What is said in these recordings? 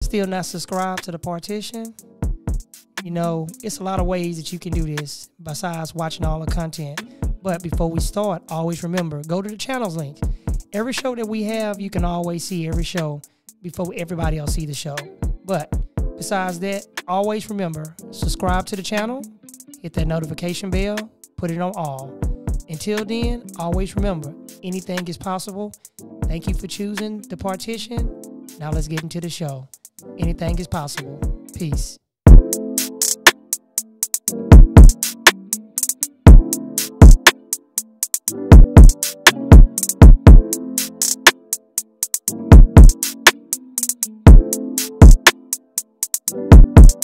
Still not subscribed to the partition? You know, it's a lot of ways that you can do this besides watching all the content. But before we start, always remember, go to the channels link. Every show that we have, you can always see every show before everybody else see the show. But besides that, always remember, subscribe to the channel, hit that notification bell, put it on all. Until then, always remember, anything is possible. Thank you for choosing the partition. Now let's get into the show. Anything is possible. Peace.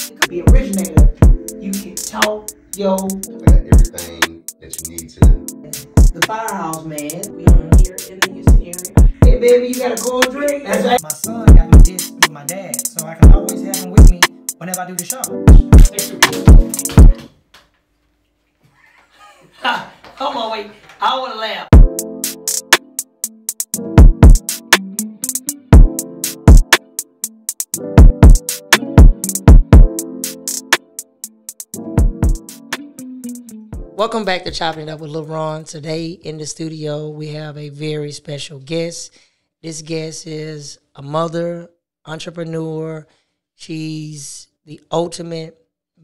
It could be originator. You can talk, yo. I got everything that you need to. The firehouse, man. We on here in the Houston area. Hey, baby, you got a cold drink? That's right. My son got me this with my dad, so I can always have him with me whenever I do the show. Hold on, wait. I want to laugh. Welcome back to Chopping It Up with Lil Ron. Today in the studio, we have a very special guest. This guest is a mother, entrepreneur. She's the ultimate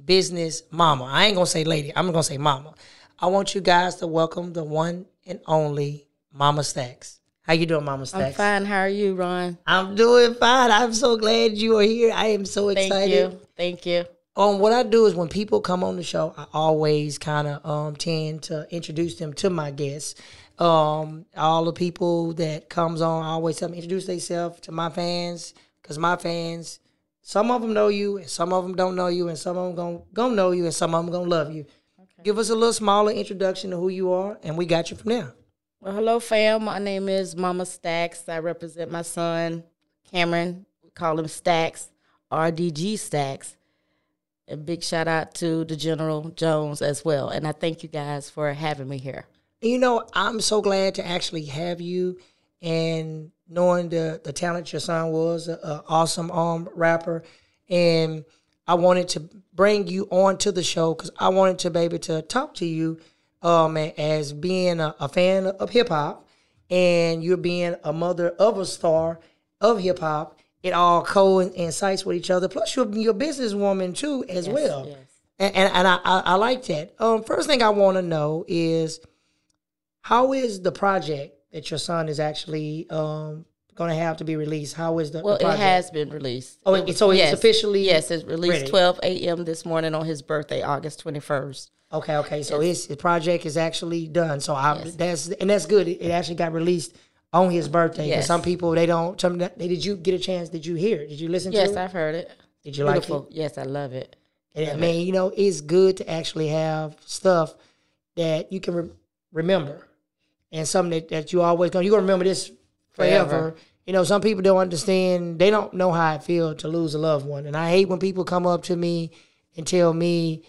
business mama. I ain't going to say lady. I'm going to say mama. I want you guys to welcome the one and only Mama Stacks. How you doing, Mama Stacks? I'm fine. How are you, Ron? I'm doing fine. I'm so glad you are here. I am so excited. Thank you. What I do is when people come on the show, I always kind of tend to introduce them to my guests. All the people that comes on, I always tell them introduce themselves to my fans, because my fans, some of them know you, and some of them don't know you, and some of them gonna know you, and some of them gonna love you. Okay. Give us a little smaller introduction to who you are, and we got you from there. Well, hello, fam. My name is Mama Stacks. I represent my son, Cameron. We call him Stacks, RDG Stacks. A big shout out to the General Jones as well. And I thank you guys for having me here. You know, I'm so glad to actually have you, and knowing the talent your son was, an awesome rapper. And I wanted to bring you on to the show because I wanted to be able to talk to you as being a fan of hip-hop, and you're being a mother of a star of hip-hop. It all coincides with each other. Plus, you're a businesswoman, too, as well. Yes. And I like that. First thing I want to know is, how is the project that your son is actually going to have to be released? How is the project? It has been released. Oh, it's officially Yes, it's released ready. 12 a.m. this morning on his birthday, August 21st. Okay. So his project is actually done. So that's good. It actually got released on his birthday. Yes. Some people, they don't. Did you get a chance? Did you hear it? Did you listen to it? Yes, I've heard it. Did you Beautiful. like it? Yes, I love it. I mean, you know, it's good to actually have stuff that you can remember, and something that you always you're gonna remember this forever. You know, some people don't understand. They don't know how it feels to lose a loved one, and I hate when people come up to me and tell me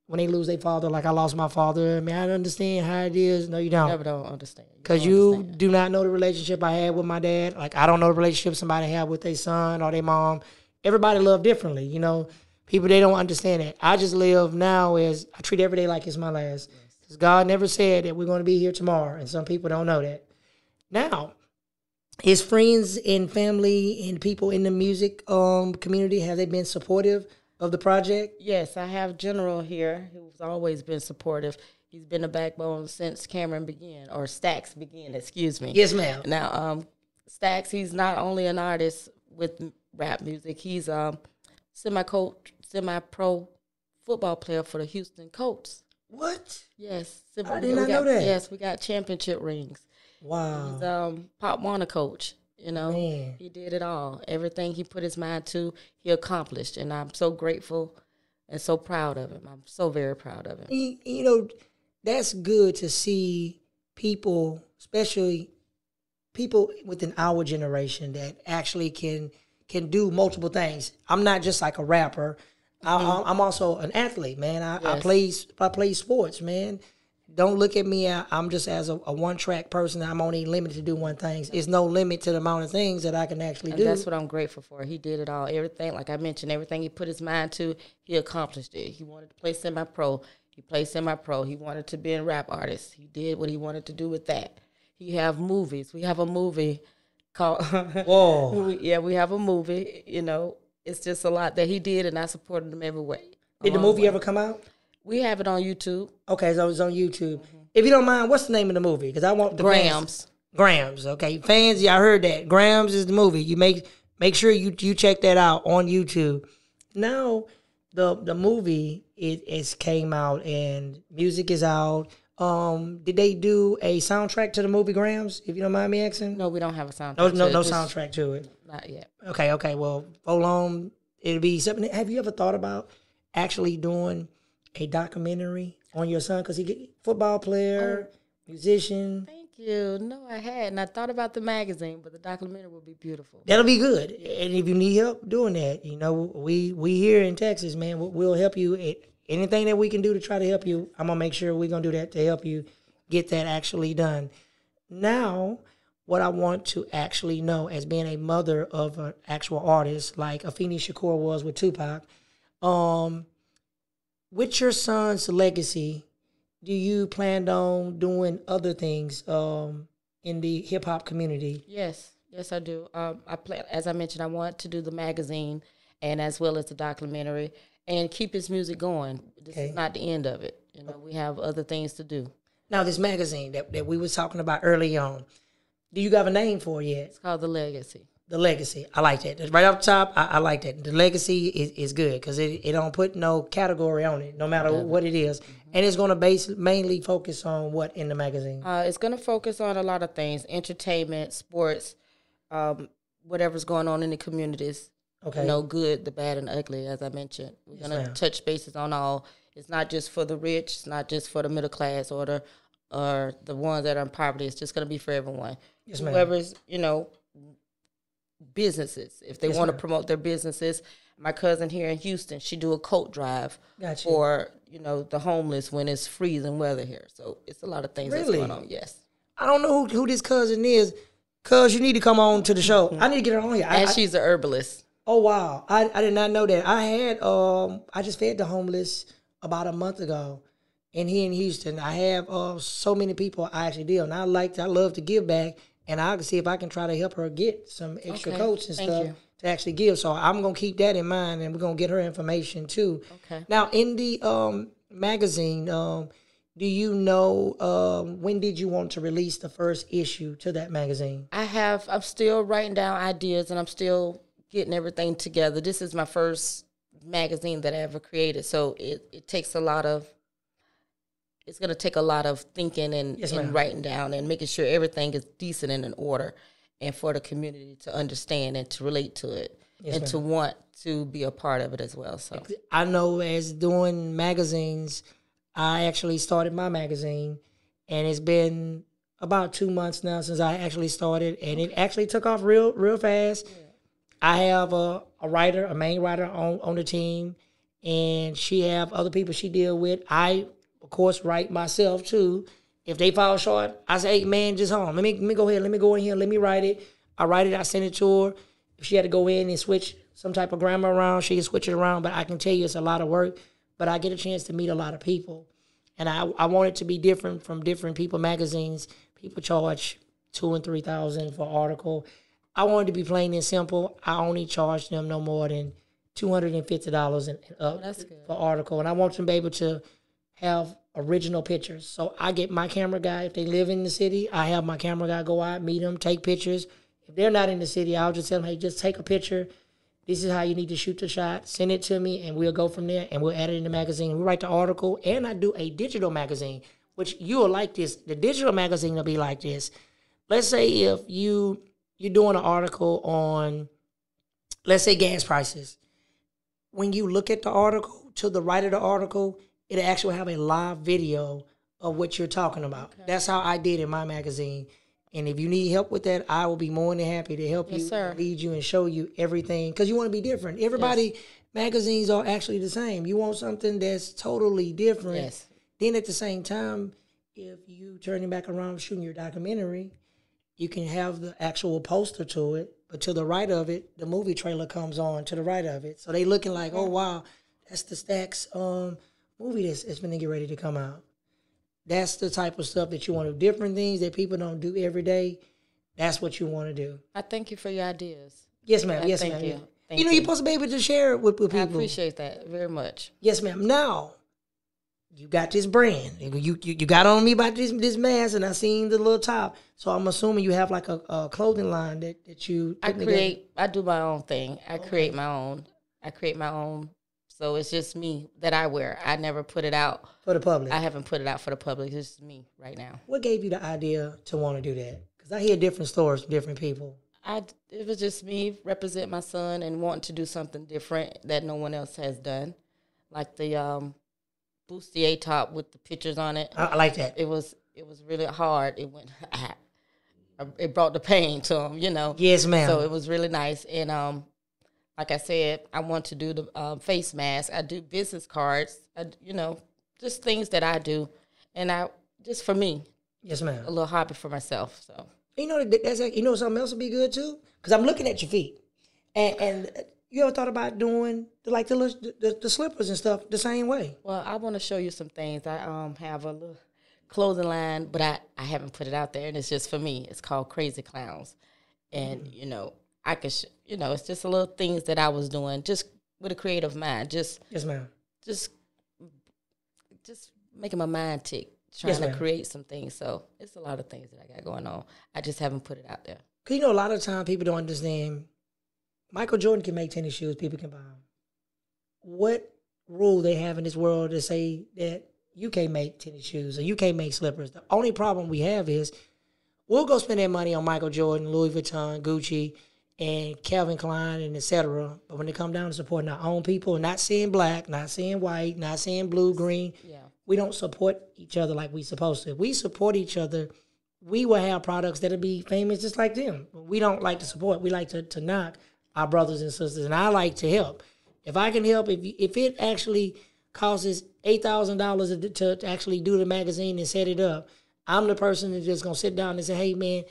when they lose their father, like I lost my father. I mean, I understand how it is. No, you don't. Never don't understand. Because you do not know the relationship I had with my dad. Like, I don't know the relationship somebody had with their son or their mom. Everybody love differently, you know. People, they don't understand that. I just live now as, I treat every day like it's my last. Because God never said that we're going to be here tomorrow, and some people don't know that. Now, his friends and family and people in the music community, have they been supportive of the project? Yes, I have General here who's always been supportive. He's been a backbone since Cameron began, or Stacks began, excuse me. Yes, ma'am. Now, Stacks, he's not only an artist with rap music, he's semi-pro football player for the Houston Colts. What? Yes. I did not know that. Yes, we got championship rings. Wow. He's Pop Warner coach. You know, Man. He did it all. Everything he put his mind to, he accomplished. And I'm so grateful and so proud of him. I'm so very proud of him. You know, that's good to see people, especially people within our generation, that actually can do multiple things. I'm not just like a rapper. I'm also an athlete, man. I play sports, man. don't look at me. I'm just as a one-track person. I'm only limited to do one thing. There's no limit to the amount of things that I can actually do. That's what I'm grateful for. He did it all. Everything, like I mentioned, everything he put his mind to, he accomplished it. He wanted to play semi-pro. He played semi-pro. He wanted to be a rap artist. He did what he wanted to do with that. He have movies. We have a movie called... Whoa. we have a movie. You know, it's just a lot that he did, and I supported him every way. Did the movie ever come out? We have it on YouTube. Okay, so it's on YouTube. If you don't mind, what's the name of the movie? Because I want the Grams. Grams, okay. Fans, y'all heard that. Grams is the movie. You make sure you check that out on YouTube. Now, the movie it came out and music is out. Did they do a soundtrack to the movie Grams, if you don't mind me asking? No, we don't have a soundtrack. No soundtrack to it. Not yet. Okay. Well, hold on. It'll be something. Have you ever thought about actually doing a documentary on your son? Because he football player, musician. Thank you. No, I hadn't. I thought about the magazine, but the documentary would be beautiful. That'll be good. And if you need help doing that, you know, we here in Texas, man, we'll help you. Anything that we can do to try to help you, I'm going to make sure we're going to do that to help you get that actually done. Now, what I want to actually know, as being a mother of an actual artist like Opina Shakur was with Tupac, with your son's legacy, do you plan on doing other things in the hip hop community? Yes, I do. As I mentioned, I want to do the magazine and as well as the documentary and keep his music going. This is not the end of it. You know, we have other things to do. Now, this magazine that we was talking about early on, do you have a name for it yet? It's called The Legacy. The Legacy. I like that. Right up top, I like that. The Legacy is good because it don't put no category on it, no matter what it is. And it's going to mainly focus on what in the magazine? It's going to focus on a lot of things, entertainment, sports, whatever's going on in the communities. Okay. You know, good, the bad, and the ugly, as I mentioned. We're going to touch bases on all. It's not just for the rich. It's not just for the middle class or the ones that are in poverty. It's just going to be for everyone. Yes, ma'am. Whoever's, you know, businesses. If they want to promote their businesses. My cousin here in Houston, she do a coat drive for, you know, the homeless when it's freezing weather here. So it's a lot of things that's going on, yes. I don't know who this cousin is. Cuz, you need to come on to the show. I need to get her on here. And she's an herbalist. Oh, wow. I did not know that. I just fed the homeless about a month ago. And here in Houston, I have so many people I actually deal. And I love to give back. And I'll see if I can try to help her get some extra coats and stuff to actually give. So I'm going to keep that in mind, and we're going to get her information too. Okay. Now, in the magazine, do you know when did you want to release the first issue to that magazine? I'm still writing down ideas, and I'm still getting everything together. This is my first magazine that I ever created, so it takes a lot of... It's going to take a lot of thinking and writing down and making sure everything is decent and in order, and for the community to understand and to relate to it and to want to be a part of it as well. So I know, as doing magazines, I actually started my magazine, and it's been about 2 months now since I actually started, and it actually took off real fast. Yeah. I have a main writer on the team, and she have other people she deal with. I, of course, write myself too. If they fall short, I say, hey, man, just hold on. Let me go ahead. Let me go in here. Let me write it. I write it. I send it to her. If she had to go in and switch some type of grammar around, she can switch it around. But I can tell you it's a lot of work. But I get a chance to meet a lot of people. And I want it to be different from different people magazines. People charge $2,000 and $3,000 for an article. I want it to be plain and simple. I only charge them no more than $250 and up for article. And I want them to be able to have original pictures. So I get my camera guy. If they live in the city, I have my camera guy go out, meet them, take pictures. If they're not in the city, I'll just tell them, hey, just take a picture. This is how you need to shoot the shot. Send it to me, and we'll go from there, and we'll add it in the magazine. We write the article, and I do a digital magazine, which you will like this. The digital magazine will be like this. Let's say if you're doing an article on, let's say, gas prices. When you look at the article, to the right of the article, it'll actually have a live video of what you're talking about. Okay. That's how I did in my magazine. And if you need help with that, I will be more than happy to help you, lead you, and show you everything. Because you want to be different. Everybody, magazines are actually the same. You want something that's totally different. Yes. Then at the same time, if you turning back around shooting your documentary, you can have the actual poster to it, but to the right of it, the movie trailer comes on to the right of it. So they looking like, oh wow, that's the Stacks movie that's been to get ready to come out. That's the type of stuff that you want to do. Different things that people don't do every day. That's what you want to do. I thank you for your ideas. Yes, ma'am. Yes, thank ma'am. you. Thank You're supposed to be able to share it with people. I appreciate that very much. Yes, ma'am. Now, you got this brand. You got on me about this mask, and I seen the little top. So I'm assuming you have like a clothing line that you. I do my own thing. I create my own. So it's just me that I wear. I never put it out for the public. I haven't put it out for the public. It's just me right now. What gave you the idea to want to do that? Because I hear different stories from different people. It was just me represent my son and wanting to do something different that no one else has done, like the bustier top with the pictures on it. I like that. It was really hard. It went. It brought the pain to him, you know. Yes, ma'am. So it was really nice, and like I said, I want to do the face mask. I do business cards. Just things that I do, and just for me. Yes, ma'am. A little hobby for myself. So that's something else would be good too. Because I'm looking at your feet, and you ever thought about doing the slippers and stuff the same way? Well, I want to show you some things. I have a little clothing line, but I haven't put it out there, and it's just for me. It's called Crazy Clowns, and I could, it's just a little things that I was doing just with a creative mind. Just yes, ma'am. Just making my mind tick, trying to create some things. So it's a lot of things that I got going on. I just haven't put it out there. Because a lot of times people don't understand. Michael Jordan can make tennis shoes. People can buy them. What rule they have in this world to say that you can't make tennis shoes or you can't make slippers? The only problem we have is we'll go spend that money on Michael Jordan, Louis Vuitton, Gucci, and Calvin Klein, and etc. But when it comes down to supporting our own people, not seeing black, not seeing white, not seeing blue, green, we don't support each other like we supposed to. If we support each other, we will have products that'll be famous just like them. We don't like to support. We like to knock our brothers and sisters, and I like to help. If I can help, if it actually costs $8,000 to actually do the magazine and set it up, I'm the person that's just going to sit down and say, hey, man,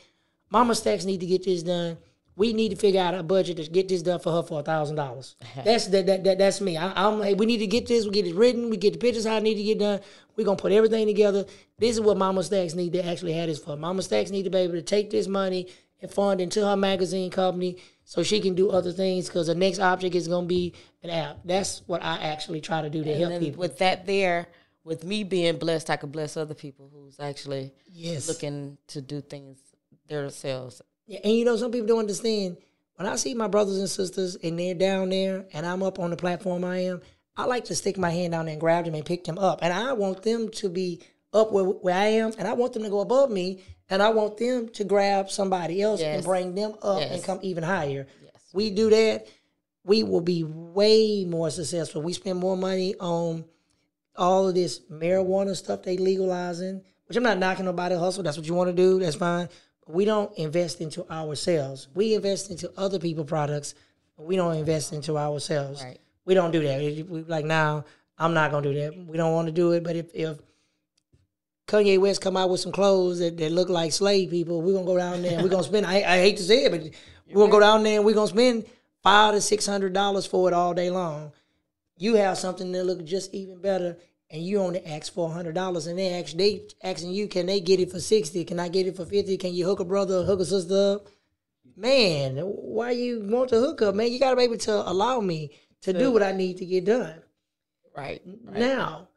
Mama Stacks need to get this done. We need to figure out a budget to get this done for her for $1,000. That's me. I'm like, we need to get this. We get it written. We get the pictures how it need to get done. We're going to put everything together. This is what Mama Stacks need to actually have this for. Mama Stacks need to be able to take this money and fund into her magazine company so she can do other things, because the next object is going to be an app. That's what I actually try to do to help people. With that there, with me being blessed, I can bless other people who's actually looking to do things themselves. Yeah, and some people don't understand. When I see my brothers and sisters and they're down there and I'm up on the platform I like to stick my hand down there and grab them and pick them up. And I want them to be up where I am, and I want them to go above me, and I want them to grab somebody else and bring them up and come even higher. Yes. We do that, we will be way more successful. We spend more money on all of this marijuana stuff they legalizing, which I'm not knocking nobody hustle. That's what you want to do. That's fine. But we don't invest into ourselves. We invest into other people's products, but we don't invest into ourselves. Right. We don't do that. We like, now I'm not going to do that. We don't want to do it. But if Kanye West come out with some clothes that look like slave people, we're going to go down there and we're going to spend, I hate to say it, but we're going to go down there and we're going to spend $500 to $600 for it all day long. You have something that look just even better, and you only ask for $100, and they asking you, can they get it for $60? Can I get it for $50? Can you hook a brother or hook a sister up? Man, why you want to hook up, man? You got to be able to allow me to do what I need to get done. Right. Now,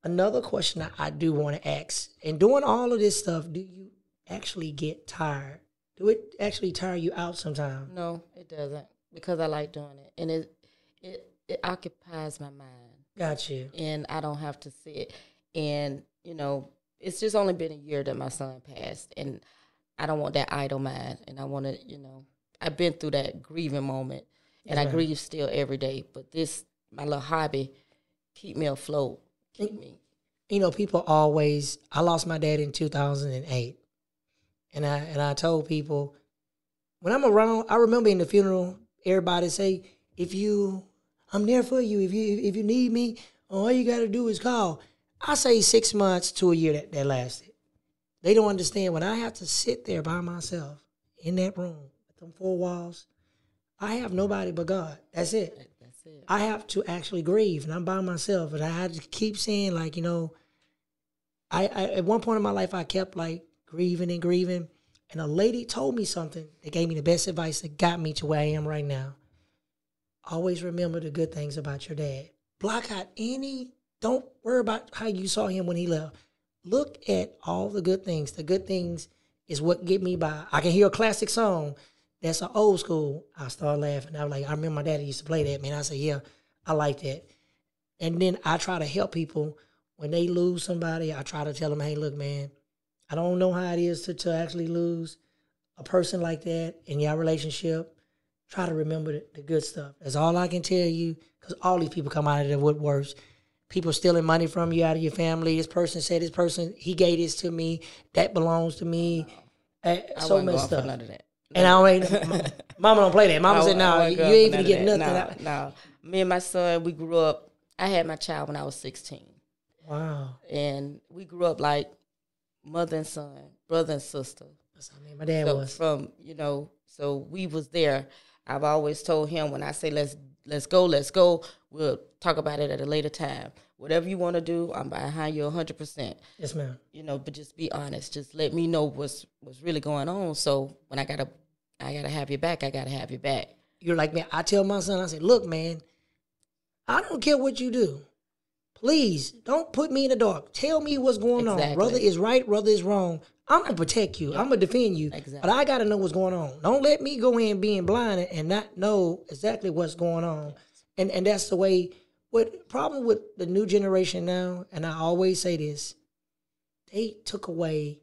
another question I do want to ask, and doing all of this stuff, do you actually get tired? Do it actually tire you out sometimes? No, it doesn't, because I like doing it, and it occupies my mind. Got you. And I don't have to sit. And, it's just only been a year that my son passed, and I don't want that idle mind. And I want to, I've been through that grieving moment, and I grieve still every day. But this, my little hobby, keep me afloat. People always, I lost my dad in 2008. And I told people, when I'm around, I remember in the funeral, everybody say, I'm there for you. If you need me, all you got to do is call. I say 6 months to a year that lasted. They don't understand when I have to sit there by myself in that room with them four walls. I have nobody but God. That's it. That's it. I have to actually grieve, and I'm by myself. And I had to keep saying, like, I at one point in my life, I kept like grieving and grieving. And a lady told me something that gave me the best advice that got me to where I am right now. Always remember the good things about your dad. Block out don't worry about how you saw him when he left. Look at all the good things. The good things is what get me by. I can hear a classic song that's an old school. I start laughing. I was like, I remember my daddy used to play that, man. I said, yeah, I like that. And then I try to help people when they lose somebody. I try to tell them, hey, look, man, I don't know how it is to actually lose a person like that in your relationship. Try to remember the good stuff. That's all I can tell you, because all these people come out of the woodworks. People stealing money from you out of your family. This person said he gave this to me. That belongs to me. So much stuff. None of that. And I don't Mama don't play that. Mama said, no, you ain't even get nothing. No. Me and my son, we grew up. I had my child when I was 16. Wow. And we grew up like mother and son, brother and sister. That's how my dad was. So we was there. I've always told him when I say let's go. We'll talk about it at a later time. Whatever you want to do, I'm behind you 100%. Yes, ma'am. But just be honest. Just let me know what's really going on. So when I gotta have your back, I gotta have your back. You're like, man, I tell my son, I say, look, man, I don't care what you do. Please don't put me in the dark. Tell me what's going on. Brother is right, brother is wrong. I'm going to protect you. I'm going to defend you. Exactly. But I got to know what's going on. Don't let me go in being blind and not know exactly what's going on. And that's the way. What problem with the new generation now, and I always say this, they took away,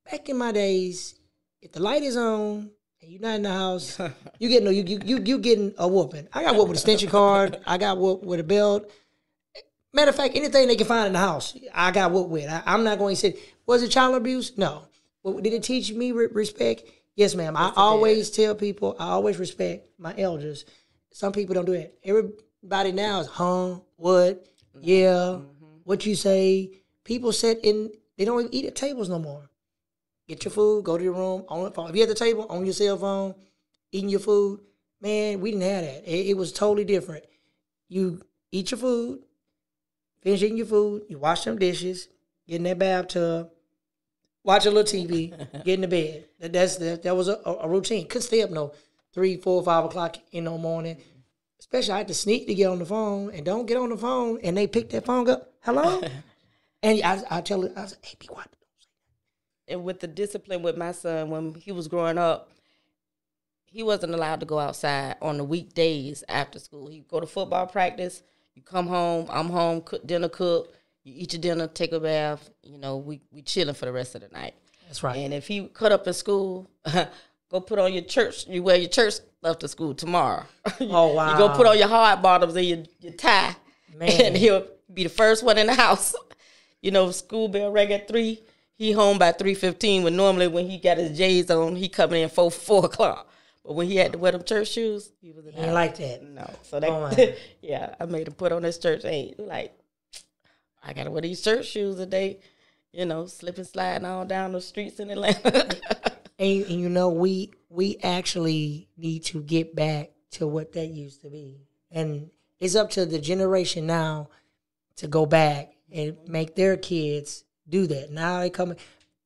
back in my days, if the light is on and you're not in the house, you getting a whooping. I got whooped with a extension cord. I got whooped with a belt. Matter of fact, anything they can find in the house, I got whooped with. I'm not going to say, was it child abuse? No. Well, did it teach me respect? Yes, ma'am. I always tell people, I always respect my elders. Some people don't do it. Everybody now is, what, yeah, what you say. People sit in, they don't even eat at tables no more. Get your food, go to your room, on the phone. If you're at the table, on your cell phone, eating your food, man, we didn't have that. It was totally different. You eat your food, finish eating your food, you wash them dishes, get in that bathtub, watch a little TV, get in the bed. That was a routine. Couldn't stay up no 3, 4, 5 o'clock in the morning. Especially I had to sneak to get on the phone, and don't get on the phone, and they pick that phone up. Hello? And I tell her, I said, hey, be quiet. And with the discipline with my son, when he was growing up, he wasn't allowed to go outside on the weekdays after school. He'd go to football practice. You come home, I'm home, dinner cooked. You eat your dinner, take a bath. We chilling for the rest of the night. That's right. And if he cut up in school, go put on your church. You wear your church stuff to school tomorrow. Oh, wow. You go put on your hard bottoms and your tie. Man. And he'll be the first one in the house. School bell rang at 3. He home by 3:15. When normally when he got his J's on, he coming in 4 o'clock. But when he had to wear them church shoes, he was in the house. Ain't like that. No. So that, yeah, I made him put on his church. Hey, like, I got to wear these church shoes today, slipping, sliding all down the streets in Atlanta. and we actually need to get back to what that used to be. And it's up to the generation now to go back and make their kids do that. Now they come.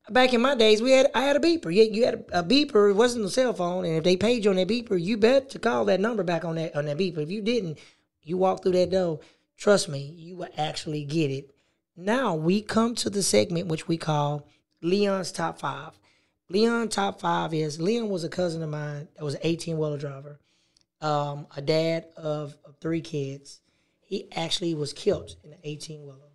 Back in my days, I had a beeper. You had a beeper. It wasn't a cell phone, and if they paid you on that beeper, you bet to call that number back on that beeper. If you didn't, you walk through that door. Trust me, you will actually get it. Now we come to the segment which we call Leon's Top 5. Leon's Top 5 is Leon was a cousin of mine that was an 18-wheeler driver, a dad of 3 kids. He actually was killed in an 18-wheeler.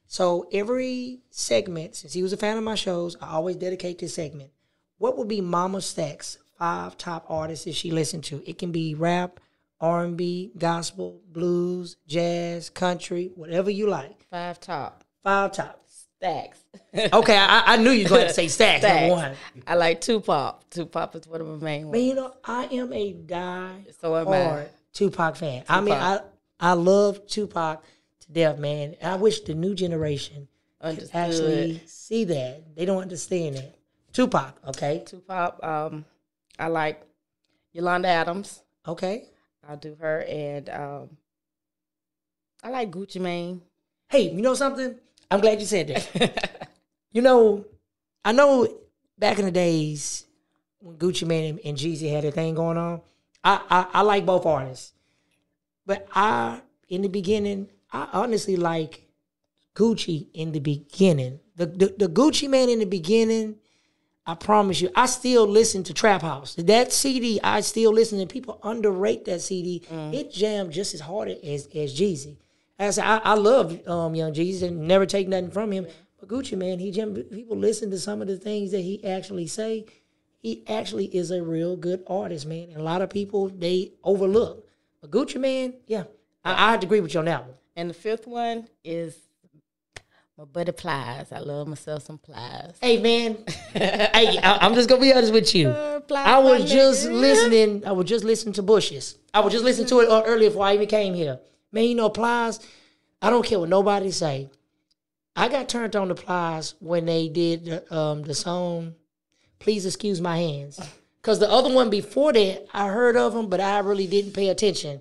So every segment, since he was a fan of my shows, I always dedicate this segment. What would be Mama Stack's 5 top artists that she listened to? It can be rap, R&B, gospel, blues, jazz, country, whatever you like. 5 top. 5 top. Stacks. Okay, I knew you were going to say Stacks, number 1. I like Tupac. Tupac is one of my main ones. Man, I am a So die-hard Tupac fan. I mean, I love Tupac to death, man. I wish the new generation understood. actually see that. They don't understand that. Tupac, okay. Tupac, I like Yolanda Adams. Okay. I'll do her. And I like Gucci Mane. Hey, you know something? I'm glad you said that. I know back in the days when Gucci Mane and Jeezy had a thing going on, I like both artists. But in the beginning, I honestly like Gucci in the beginning. The Gucci Mane in the beginning, I promise you, I still listen to Trap House. That CD, I still listen to. People underrate that CD. It jammed just as hard as Jeezy. As I love Young Jeezy and never take nothing from him. But Gucci Mane, he jammed. People listen to some of the things that he actually say. He actually is a real good artist, man. And a lot of people, they overlook. But Gucci Mane, yeah, I have to agree with you on that one. And the fifth one is my buddy Plies. I love myself some Plies. Hey, man. Hey, I'm just going to be honest with you. I was just listening to Bushes. I was just listening to it earlier before I even came here. Man, Plies, I don't care what nobody say. I got turned on to Plies when they did the song, Please Excuse My Hands. Because the other one before that, I heard of him, but I really didn't pay attention.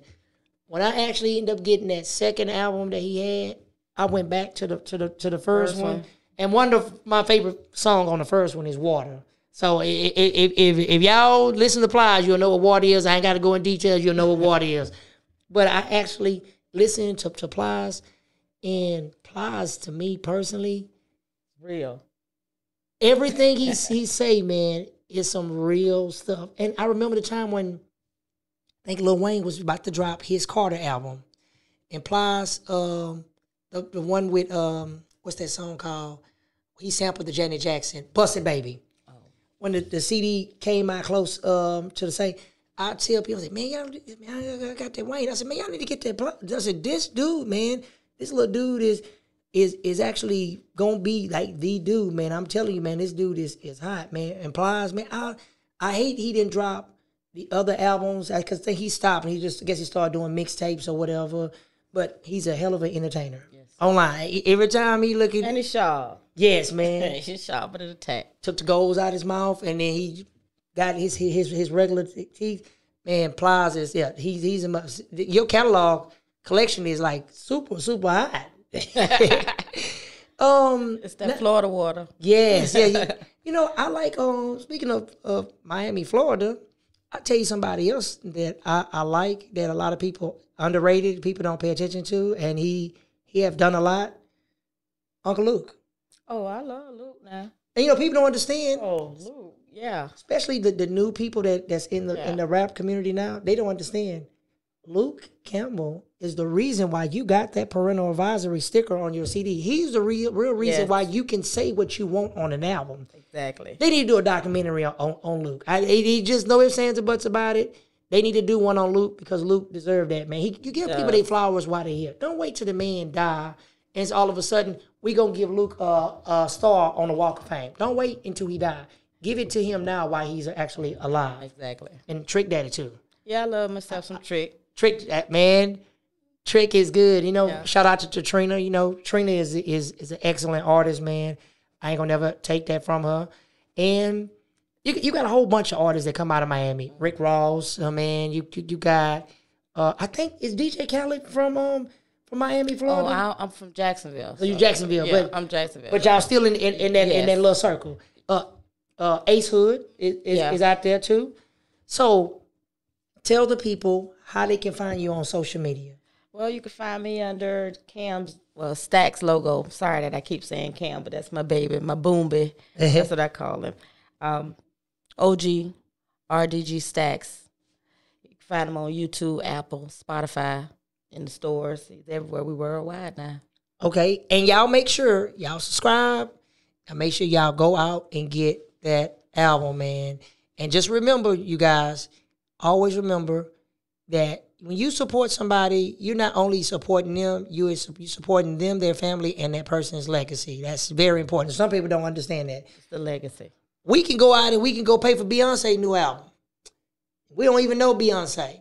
When I actually ended up getting that second album that he had, I went back to the first one. And one of my favorite songs on the first one is Water. So if y'all listen to Plies, you'll know what Water is. I ain't got to go in details. You'll know what Water is. But I actually listened to Plies, and Plies, to me personally, real. Everything he say, man, is some real stuff. And I remember the time when I think Lil Wayne was about to drop his Carter album. And Plies, the one with, what's that song called? He sampled the Janet Jackson, Bustin' Baby. Oh. When the CD came out close to the same, I tell people, I said, man, I got that Wayne. I said, man, y'all need to get that Plies. I said, this dude, man, this little dude is actually gonna be like the dude, man. I'm telling you, man, this dude is hot, man. And Plies, man, I hate he didn't drop the other albums because he stopped and I guess he started doing mixtapes or whatever. But he's a hell of an entertainer. Yes. Online. Every time he look at... And he's sharp. Yes, man. He's sharp at an attack. Took the goals out of his mouth and then he got his regular teeth. Man, Plies is, yeah, he's your catalog collection is like super, super hot. It's that Florida water. Yes, yeah. I like, speaking of Miami, Florida, I'll tell you somebody else that I like that a lot of people underrated, people don't pay attention to, and he have done a lot. Uncle Luke. Oh, I love Luke now. And people don't understand. Oh, Luke, yeah. Especially the new people that's in the rap community now, they don't understand. Luke Campbell is the reason why you got that parental advisory sticker on your CD. He's the real reason why you can say what you want on an album. Exactly. They need to do a documentary on Luke. He just no ifs, ands, or buts about it. They need to do one on Luke because Luke deserved that, man. You give people their flowers while they're here. Don't wait till the man die and it's all of a sudden we going to give Luke a star on the Walk of Fame. Don't wait until he die. Give it to him now while he's actually alive. Exactly. And Trick Daddy, too. Yeah, I love myself some Trick. Trick, man. Trick is good. Shout out to Trina. Trina is an excellent artist, man. I ain't going to never take that from her. And you got a whole bunch of artists that come out of Miami. Rick Ross, man. You got, I think, is DJ Khaled from Miami, Florida? Oh, I'm from Jacksonville. So you Jacksonville. Yeah, I'm Jacksonville. But y'all still in that little circle. Ace Hood is out there, too. So tell the people how they can find you on social media. Well, you can find me under Cam's, Stacks logo. Sorry that I keep saying Cam, but that's my baby, my Boomby. That's what I call him. OG, RDG Stacks. You can find them on YouTube, Apple, Spotify, in the stores. He's everywhere. We worldwide now. Okay, and y'all make sure y'all subscribe and make sure y'all go out and get that album, man. And just remember, you guys, always remember that when you support somebody, you're not only supporting them, you're supporting them, their family, and that person's legacy. That's very important. Some people don't understand that. It's the legacy. We can go out and we can go pay for Beyonce's new album. We don't even know Beyonce.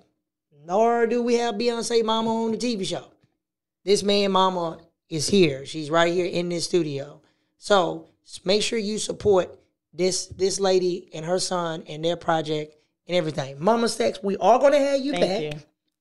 Nor do we have Beyonce mama on the TV show. This man mama is here. She's right here in this studio. So make sure you support this lady and her son and their project and everything. Mama Stacks, we are going to have you back. Thank you.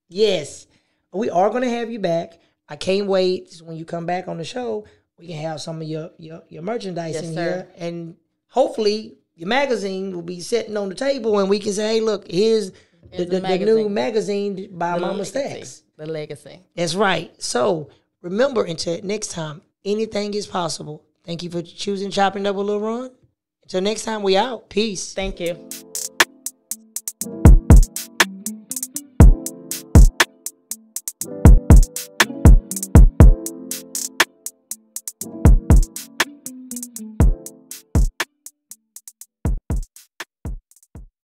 Yes, we are going to have you back. I can't wait when you come back on the show. We can have some of your merchandise in here, and hopefully your magazine will be sitting on the table, and we can say, "Hey, look, here's the new magazine by Mama Stacks." The legacy. That's right. So remember, until next time, anything is possible. Thank you for choosing Chopping Up a Little Run. Until next time, we out. Peace. Thank you.